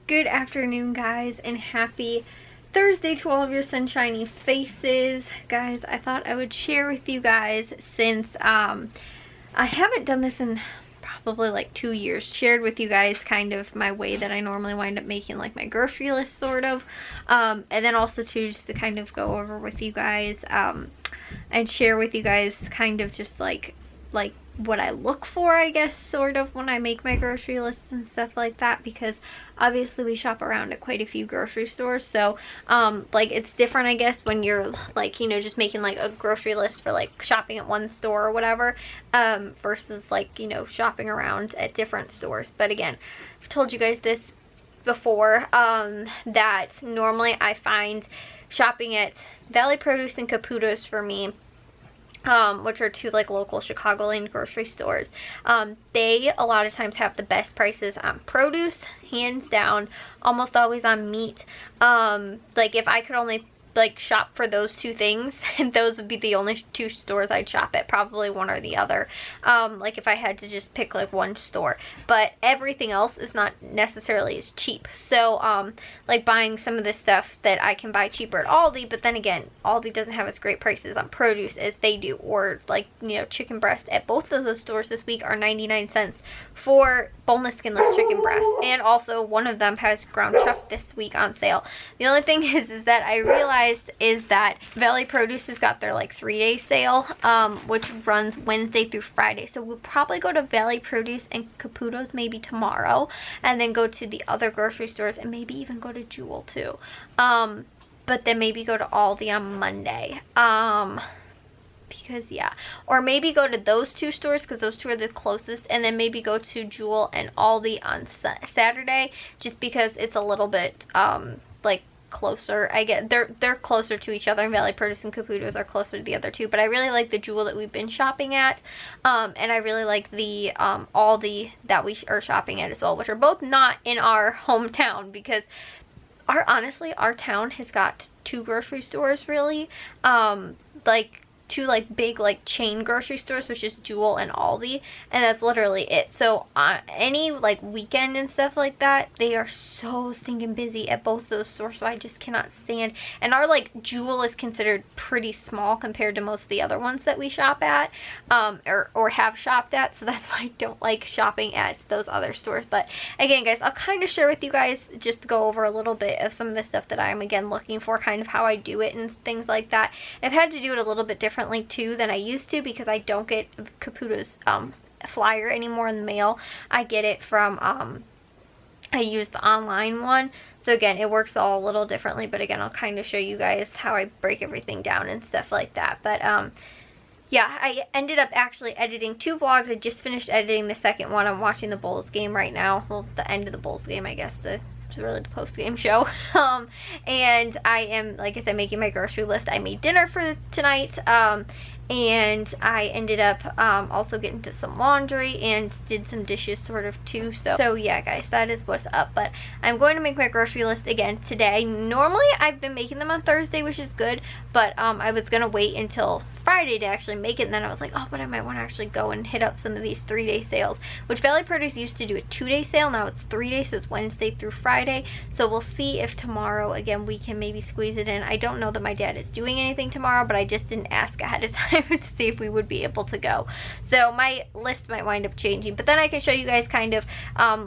Good afternoon, guys, and happy Thursday to all of your sunshiny faces. Guys, I thought I would share with you guys, since I haven't done this in probably like 2 years, shared with you guys kind of my way that I normally wind up making like my grocery list, sort of, and then also too, just to kind of go over with you guys and share with you guys kind of just like what I look for, I guess, sort of, when I make my grocery lists and stuff like that, because obviously we shop around at quite a few grocery stores. So like, it's different, I guess, when you're like, you know, just making like a grocery list for like shopping at one store or whatever, versus like, you know, shopping around at different stores. But again, I've told you guys this before, that normally I find shopping at Valley Produce and Caputo's for me, which are two like local Chicagoland grocery stores. They a lot of times have the best prices on produce, hands down, almost always on meat. Like, if I could only like shop for those two things, and those would be the only two stores I'd shop at, probably one or the other, like if I had to just pick like one store. But everything else is not necessarily as cheap, so like buying some of this stuff that I can buy cheaper at Aldi, but then again, Aldi doesn't have as great prices on produce as they do, or like, you know, chicken breast at both of those stores this week are 99 cents for boneless skinless chicken breast, and also one of them has ground chuck this week on sale. The only thing is that I realized is that Valley Produce has got their like 3-day sale, which runs Wednesday through Friday. So we'll probably go to Valley Produce and Caputo's maybe tomorrow, and then go to the other grocery stores, and maybe even go to Jewel too. But then maybe go to Aldi on Monday. Because yeah, or maybe go to those two stores because those two are the closest, and then maybe go to Jewel and Aldi on Saturday, just because it's a little bit like closer. I get they're closer to each other, and Valley Produce and Caputo's are closer to the other two. But I really like the Jewel that we've been shopping at, and I really like the Aldi that we are shopping at as well, which are both not in our hometown, because honestly our town has got two grocery stores really, like two like big like chain grocery stores, which is Jewel and Aldi, and that's literally it. So any like weekend and stuff like that, they are so stinking busy at both those stores, so I just cannot stand. And our like Jewel is considered pretty small compared to most of the other ones that we shop at, or have shopped at, so that's why I don't like shopping at those other stores. But again, guys, I'll kind of share with you guys, just to go over a little bit of some of the stuff that I'm again looking for, kind of how I do it and things like that. I've had to do it a little bit differently too than I used to, because I don't get Caputo's flyer anymore in the mail. I get it from I use the online one. So again, it works all a little differently, but again, I'll kind of show you guys how I break everything down and stuff like that. But yeah, I ended up actually editing 2 vlogs. I just finished editing the second one. I'm watching the Bulls game right now. Well, the end of the Bulls game, I guess. It's really the post-game show. And I am, like I said, making my grocery list. I made dinner for tonight, and I ended up also getting to some laundry and did some dishes sort of too. So yeah, guys, that is what's up. But I'm going to make my grocery list again today. Normally I've been making them on Thursday, which is good, but I was gonna wait until Friday to actually make it, and then I was like, oh, but I might want to actually go and hit up some of these 3-day sales, which Valley Produce used to do a 2-day sale. Now it's 3 days, so it's Wednesday through Friday. So we'll see if tomorrow again we can maybe squeeze it in. I don't know that my dad is doing anything tomorrow, but I just didn't ask ahead of time to see if we would be able to go. So my list might wind up changing, but then I can show you guys kind of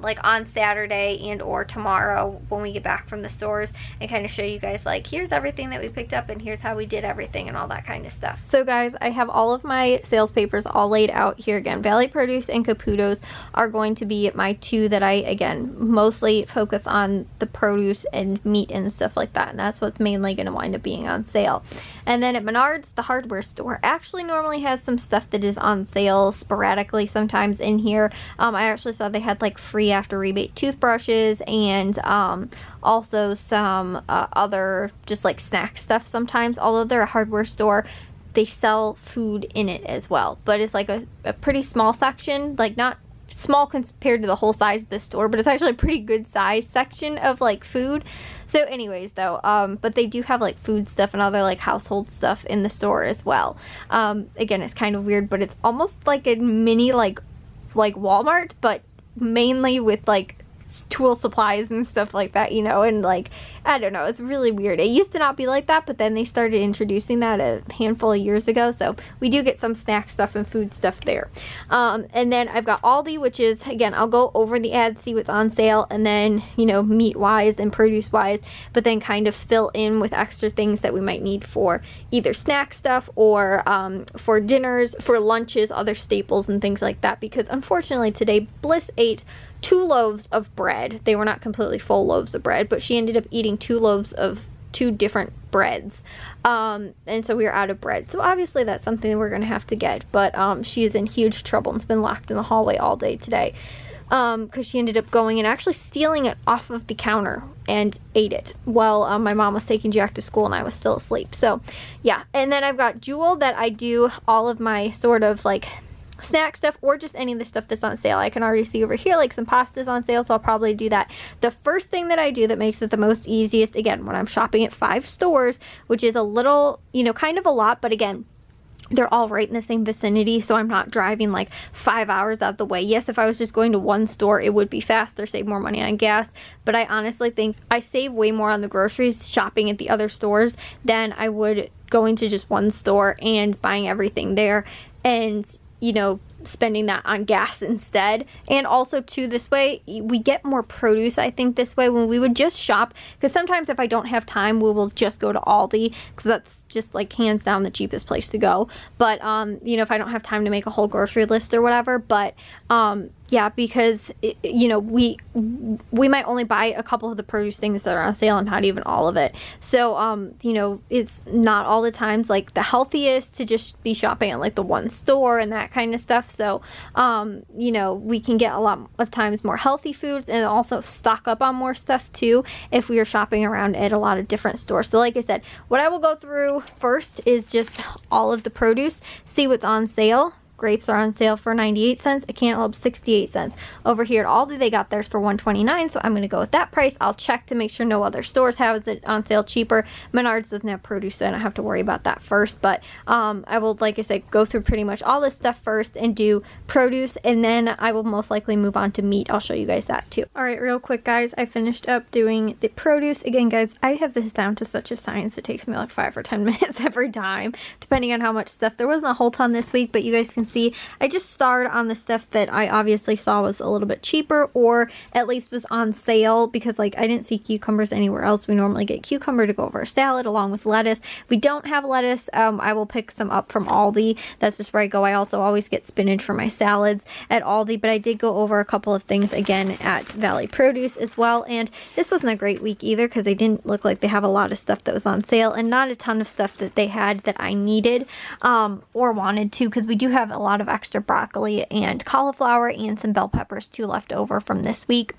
like on Saturday and or tomorrow when we get back from the stores, and kind of show you guys like, here's everything that we picked up and here's how we did everything and all that kind of stuff. So guys, I have all of my sales papers all laid out here. Again, Valley Produce and Caputo's are going to be my two that I again mostly focus on, the produce and meat and stuff like that, and that's what's mainly going to wind up being on sale. And then at Menards, the hardware store actually normally has some stuff that is on sale sporadically sometimes in here. I actually saw they had like free after rebate toothbrushes, and also some other just like snack stuff sometimes. Although they're a hardware store, they sell food in it as well, but it's like a pretty small section, like not small compared to the whole size of the store, but it's actually a pretty good size section of like food. So anyways though, but they do have like food stuff and other like household stuff in the store as well. Again, it's kind of weird, but it's almost like a mini like Walmart, but mainly with like tool supplies and stuff like that, you know, and like, I don't know, it's really weird. It used to not be like that, but then they started introducing that a handful of years ago, so we do get some snack stuff and food stuff there. And then I've got Aldi, which is, again, I'll go over the ads, see what's on sale, and then, you know, meat-wise and produce-wise, but then kind of fill in with extra things that we might need for either snack stuff or for dinners, for lunches, other staples and things like that, because unfortunately today Bliss ate 2 loaves of bread. They were not completely full loaves of bread, but she ended up eating 2 loaves of 2 different breads, and so we were out of bread. So obviously that's something that we're gonna have to get, but she is in huge trouble and has been locked in the hallway all day today, because she ended up going and actually stealing it off of the counter and ate it while my mom was taking Jack to school and I was still asleep. So yeah, and then I've got Jewel that I do all of my sort of like snack stuff or just any of the stuff that's on sale. I can already see over here like some pastas on sale, so I'll probably do that. The first thing that I do that makes it the most easiest, again, when I'm shopping at 5 stores, which is a little, you know, kind of a lot, but again, they're all right in the same vicinity, so I'm not driving like 5 hours out the way. Yes, if I was just going to one store, it would be faster, save more money on gas, but I honestly think I save way more on the groceries shopping at the other stores than I would going to just one store and buying everything there and, you know, spending that on gas instead. And also too, this way we get more produce, I think, this way. When we would just shop, because sometimes if I don't have time, we will just go to Aldi, because that's just like hands down the cheapest place to go. But you know, if I don't have time to make a whole grocery list or whatever, but yeah, because you know, we might only buy a couple of the produce things that are on sale and not even all of it. So you know, it's not all the times like the healthiest to just be shopping at like the one store and that kind of stuff. So you know, we can get a lot of times more healthy foods and also stock up on more stuff too if we are shopping around at a lot of different stores. So like I said, what I will go through first is just all of the produce, see what's on sale. Grapes are on sale for 98 cents. A cantaloupe 68 cents. Over here at Aldi, they got theirs for 129, so I'm going to go with that price. I'll check to make sure no other stores have it on sale cheaper. Menards doesn't have produce, so I don't have to worry about that first, but I will, like I said, go through pretty much all this stuff first and do produce, and then I will most likely move on to meat. I'll show you guys that too. Alright, real quick guys, I finished up doing the produce. Again guys, I have this down to such a science. It takes me like 5 or 10 minutes every time, depending on how much stuff. There wasn't a whole ton this week, but you guys can see I just started on the stuff that I obviously saw was a little bit cheaper or at least was on sale, because like I didn't see cucumbers anywhere else. We normally get cucumber to go over a salad along with lettuce. If we don't have lettuce, I will pick some up from Aldi. That's just where I go. I also always get spinach for my salads at Aldi, but I did go over a couple of things again at Valley Produce as well, and this wasn't a great week either because they didn't look like they have a lot of stuff that was on sale and not a ton of stuff that they had that I needed or wanted to, because we do have a lot of extra broccoli and cauliflower and some bell peppers too left over from this week,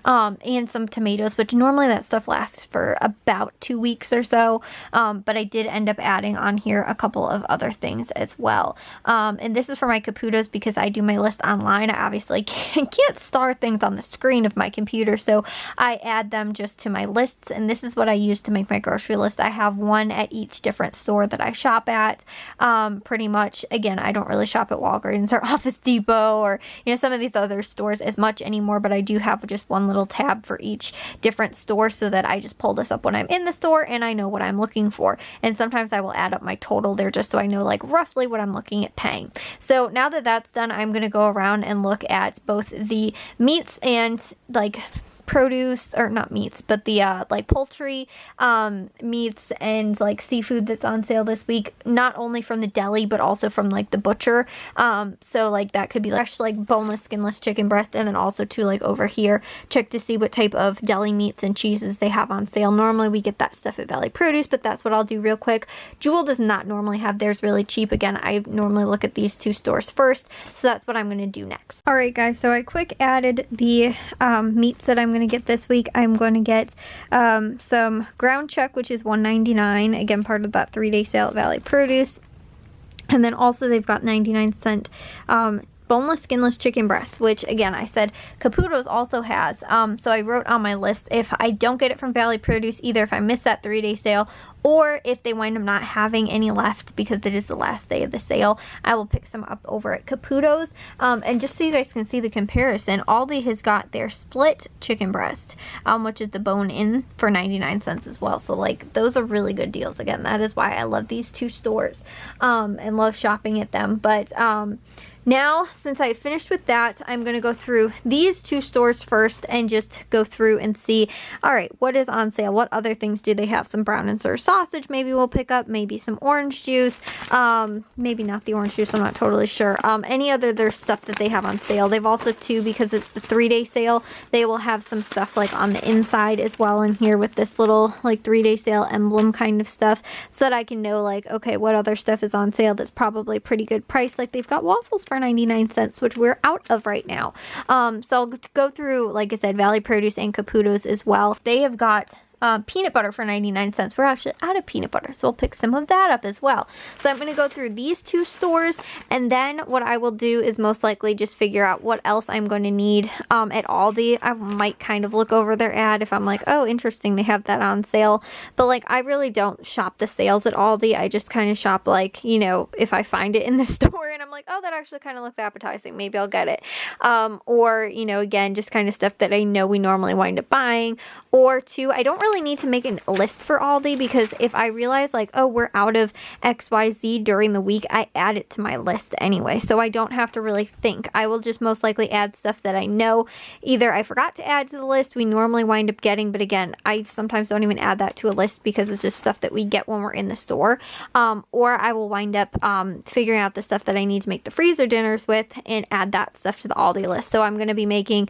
and some tomatoes, which normally that stuff lasts for about 2 weeks or so, but I did end up adding on here a couple of other things as well, and this is for my Caputos because I do my list online. I obviously can't star things on the screen of my computer, so I add them just to my lists, and this is what I use to make my grocery list. I have one at each different store that I shop at, pretty much. Again, I don't really shop at Walgreens or Office Depot or, you know, some of these other stores as much anymore, but I do have just one little tab for each different store so that I just pull this up when I'm in the store and I know what I'm looking for. And sometimes I will add up my total there just so I know like roughly what I'm looking at paying. So now that that's done, I'm going to go around and look at both the meats and like produce, or not meats, but the like poultry meats and like seafood that's on sale this week, not only from the deli but also from like the butcher, so like that could be fresh like boneless skinless chicken breast, and then also to like over here check to see what type of deli meats and cheeses they have on sale. Normally we get that stuff at Valley Produce, but that's what I'll do real quick. Jewel does not normally have theirs really cheap. Again, I normally look at these 2 stores first, so that's what I'm going to do next. Alright guys, so I quick added the meats that I'm going to get this week. I'm going to get some ground chuck, which is $1.99, again part of that 3-day sale at Valley Produce, and then also they've got 99-cent boneless, skinless chicken breast, which again, I said Caputo's also has. So I wrote on my list, if I don't get it from Valley Produce, either if I miss that 3-day sale or if they wind up not having any left because it is the last day of the sale, I will pick some up over at Caputo's. And just so you guys can see the comparison, Aldi has got their split chicken breast, which is the bone in, for 99 cents as well. So like, those are really good deals. Again, that is why I love these two stores and love shopping at them. But now, since I finished with that, I'm going to go through these two stores first and just go through and see, all right, what is on sale? What other things do they have? Some brown and sir sausage maybe we'll pick up, maybe some orange juice, maybe not the orange juice, I'm not totally sure. Any other their stuff that they have on sale. They've also, too, because it's the 3-day sale, they will have some stuff like on the inside as well in here with this little like 3-day sale emblem kind of stuff, so that I can know like, okay, what other stuff is on sale that's probably pretty good price. Like they've got waffles for 99 cents, which we're out of right now. So I'll go through, like I said, Valley Produce and Caputo's as well. They have got peanut butter for 99 cents. We're actually out of peanut butter, so we'll pick some of that up as well. So I'm going to go through these two stores, and then what I will do is most likely just figure out what else I'm going to need at Aldi. I might kind of look over their ad if I'm like, oh, interesting, they have that on sale. But like, I really don't shop the sales at Aldi. I just kind of shop like, you know, if I find it in the store and I'm like, oh, that actually kind of looks appetizing, maybe I'll get it. Or, you know, again, just kind of stuff that I know we normally wind up buying. Or two, I don't really need to make a list for Aldi, because if I realize like, oh, we're out of XYZ during the week, I add it to my list anyway. So I don't have to really think. I will just most likely add stuff that I know either I forgot to add to the list, we normally wind up getting, but again, I sometimes don't even add that to a list because it's just stuff that we get when we're in the store. Or I will wind up figuring out the stuff that I need to make the freezer dinners with and add that stuff to the Aldi list. So I'm going to be making,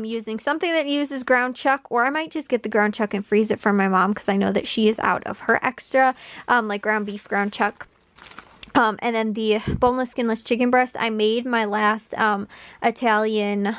using something that uses ground chuck, or I might just get the ground chuck and freeze it from my mom, because I know that she is out of her extra like ground beef, ground chuck. And then the boneless, skinless chicken breast, I made my last Italian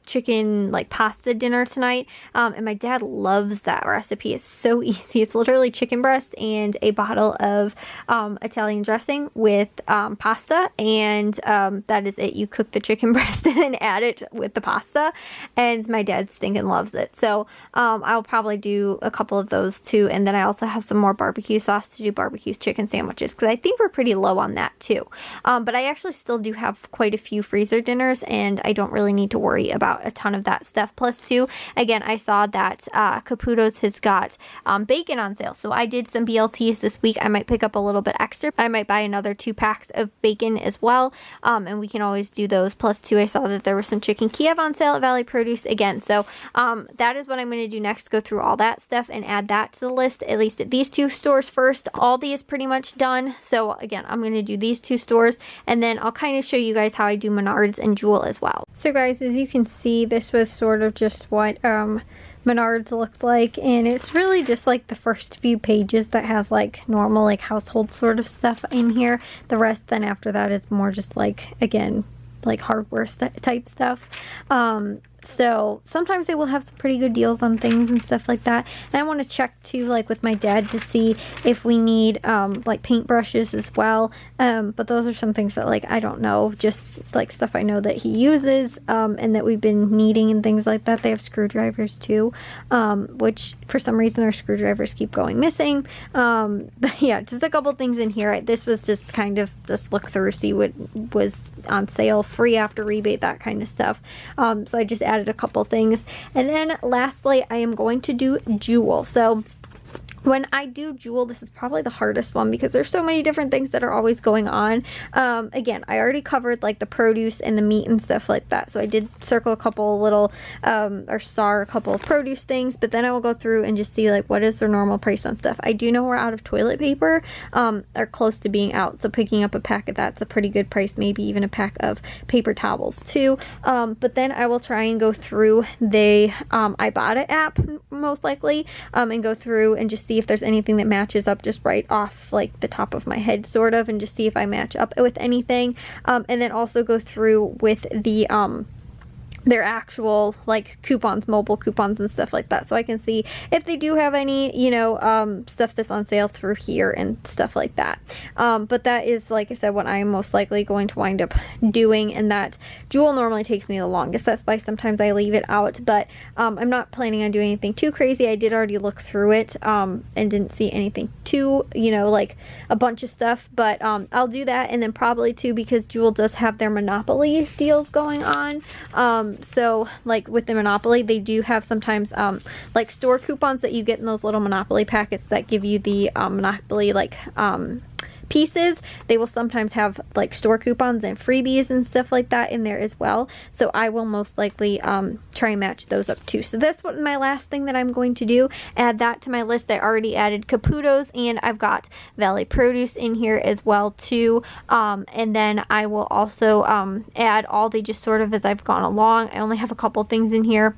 chicken like pasta dinner tonight, and my dad loves that recipe. It's so easy. It's literally chicken breast and a bottle of Italian dressing with pasta, and that is it. You cook the chicken breast and then add it with the pasta, and my dad stinking loves it. So I'll probably do a couple of those too, and then I also have some more barbecue sauce to do barbecue chicken sandwiches, because I think we're pretty low on that too. But I actually still do have quite a few freezer dinners, and I don't really need to worry about a ton of that stuff. Plus too, again, I saw that Caputo's has got bacon on sale, so I did some BLTs this week. I might pick up a little bit extra. I might buy another 2 packs of bacon as well, and we can always do those. Plus too, I saw that there was some chicken Kiev on sale at Valley Produce again, so that is what I'm going to do next, go through all that stuff and add that to the list, at least at these two stores first. Aldi is pretty much done, so again, I'm going to do these two stores, and then I'll kind of show you guys how I do Menards and Jewel as well. So guys, as you can see, this was sort of just what Menards looked like, and it's really just like the first few pages that has like normal like household sort of stuff in here. The rest then after that is more just like, again, like hardware type stuff. So sometimes they will have some pretty good deals on things and stuff like that. And I want to check too, like with my dad, to see if we need like paintbrushes as well. But those are some things that like I don't know, just like stuff I know that he uses and that we've been needing and things like that. They have screwdrivers too, which for some reason our screwdrivers keep going missing. But yeah, just a couple things in here. This was just kind of just look through, see what was on sale, free after rebate, that kind of stuff. So I just added a couple things. And then lastly, I am going to do Jewel. So when I do Jewel, this is probably the hardest one because there's so many different things that are always going on. Again, I already covered like the produce and the meat and stuff like that. So I did circle a couple little, or star a couple of produce things, but then I will go through and just see like what is their normal price on stuff. I do know we're out of toilet paper, or close to being out. So picking up a pack of that's a pretty good price, maybe even a pack of paper towels too. But then I will try and go through the Ibotta app most likely, and go through and just see if there's anything that matches up just right off like the top of my head sort of, and just see if I match up with anything, and then also go through with the their actual like coupons, mobile coupons and stuff like that, so I can see if they do have any, you know, stuff that's on sale through here and stuff like that. But that is, like I said, what I am most likely going to wind up doing, and that Jewel normally takes me the longest. That's why sometimes I leave it out, but I'm not planning on doing anything too crazy. I did already look through it and didn't see anything too, you know, like a bunch of stuff, but I'll do that, and then probably too, because Jewel does have their Monopoly deals going on. So like with the Monopoly, they do have sometimes like store coupons that you get in those little Monopoly packets that give you the Monopoly like pieces. They will sometimes have like store coupons and freebies and stuff like that in there as well, so I will most likely try and match those up too. So that's what my last thing that I'm going to do, add that to my list. I already added Caputo's, and I've got Valley Produce in here as well too, and then I will also add Aldi just sort of as I've gone along. I only have a couple things in here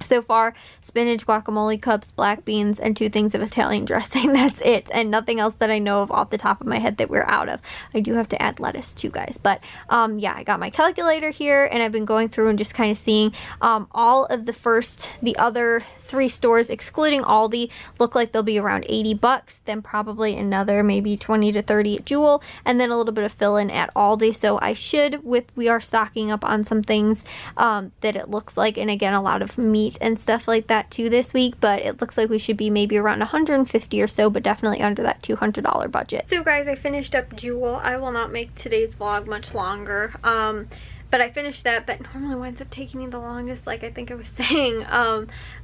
so far: spinach, guacamole cups, black beans, and 2 things of Italian dressing. That's it, and nothing else that I know of off the top of my head that we're out of. I do have to add lettuce too, guys, but yeah, I got my calculator here, and I've been going through and just kind of seeing all of the other 3 stores excluding Aldi look like they'll be around 80 bucks, then probably another maybe 20 to 30 at Jewel, and then a little bit of fill-in at Aldi. So I should, we are stocking up on some things that it looks like, and again, a lot of meat and stuff like that too this week, but it looks like we should be maybe around 150 or so, but definitely under that $200 budget. So guys, I finished up Jewel. I will not make today's vlog much longer, but I finished that. That normally winds up taking me the longest, like I think I was saying,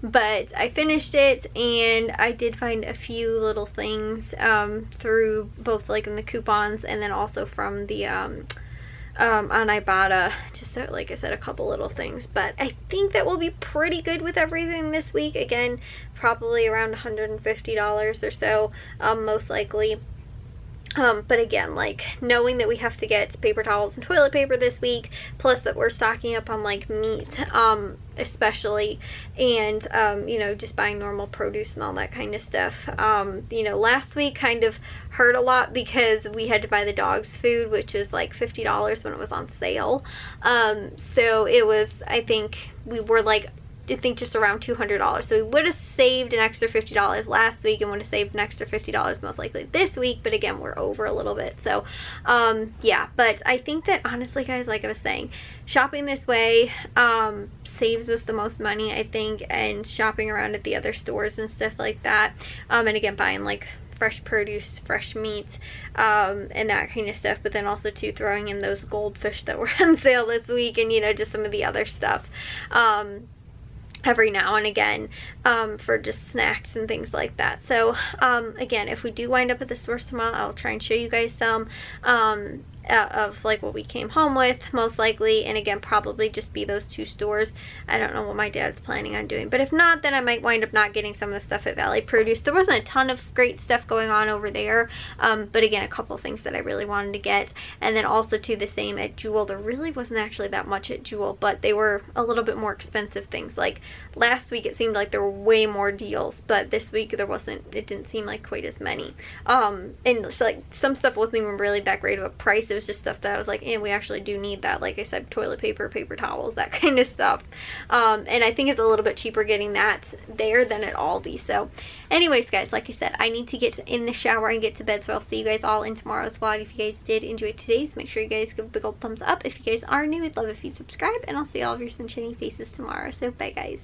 but I finished it, and I did find a few little things through both like in the coupons and then also from the on Ibotta, just like I said, a couple little things, but I think that will be pretty good with everything this week. Again, probably around $150 or so, most likely. But again, like knowing that we have to get paper towels and toilet paper this week, plus that we're stocking up on like meat, especially, and you know, just buying normal produce and all that kind of stuff. You know, last week kind of hurt a lot because we had to buy the dog's food, which was like $50 when it was on sale. So it was, I think we were like, I think just around $200, so we would have saved an extra $50 last week and would have saved an extra $50 most likely this week, but again, we're over a little bit. So yeah, but I think that honestly, guys, like I was saying, shopping this way saves us the most money, I think, and shopping around at the other stores and stuff like that, and again, buying like fresh produce, fresh meat, and that kind of stuff, but then also too throwing in those goldfish that were on sale this week, and you know, just some of the other stuff every now and again for just snacks and things like that. So again, if we do wind up at the store tomorrow, I'll try and show you guys some of like what we came home with, most likely, and again, probably just be those 2 stores. I don't know what my dad's planning on doing, but if not, then I might wind up not getting some of the stuff at Valley Produce. There wasn't a ton of great stuff going on over there, but again, a couple things that I really wanted to get. And then also too, the same at Jewel. There really wasn't actually that much at Jewel, but they were a little bit more expensive things. Like last week it seemed like there were way more deals, but this week there wasn't, it didn't seem like quite as many. And so like some stuff wasn't even really that great of a price. It was just stuff that I was like, we actually do need that. Like I said, toilet paper, paper towels, that kind of stuff. And I think it's a little bit cheaper getting that there than at Aldi. So anyways, guys, like I said, I need to get in the shower and get to bed, so I'll see you guys all in tomorrow's vlog. If you guys did enjoy today's, make sure you guys give a big old thumbs up. If you guys are new, I'd love if you'd subscribe, and I'll see all of your sunshiny faces tomorrow. So bye, guys.